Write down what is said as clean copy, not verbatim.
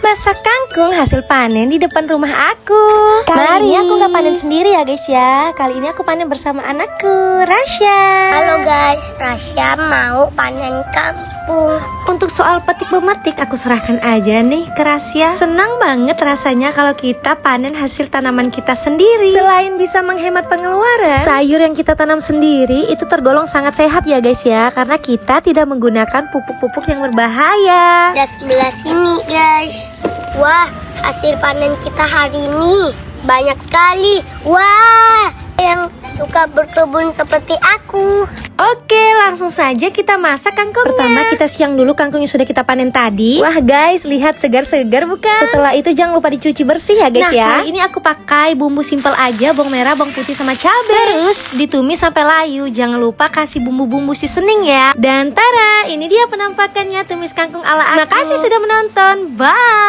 masak kangkung hasil panen di depan rumah aku. Kali Mari. ini aku gak panen sendiri ya guys ya. Kali ini aku panen bersama anakku, Rasya. Halo guys, Rasya mau panen kangkung. Untuk soal petik memetik aku serahkan aja nih ke Rasya. Senang banget rasanya kalau kita panen hasil tanaman kita sendiri. Selain bisa menghemat pengeluaran, sayur yang kita tanam sendiri itu tergolong sangat sehat ya guys ya, karena kita tidak menggunakan pupuk-pupuk yang berbahaya. Ada sebelah sini guys. Wah, hasil panen kita hari ini banyak sekali. Wah, yang suka berkebun seperti aku. Oke, langsung saja kita masak kangkungnya. Pertama kita siang dulu kangkung yang sudah kita panen tadi. Wah guys, lihat segar-segar bukan? Setelah itu jangan lupa dicuci bersih ya guys ya. Kali ini aku pakai bumbu simpel aja, bawang merah, bawang putih sama cabai. Terus ditumis sampai layu. Jangan lupa kasih bumbu-bumbu seasoning ya. Dan tada, ini dia penampakannya tumis kangkung ala aku. Terima kasih sudah menonton. Bye.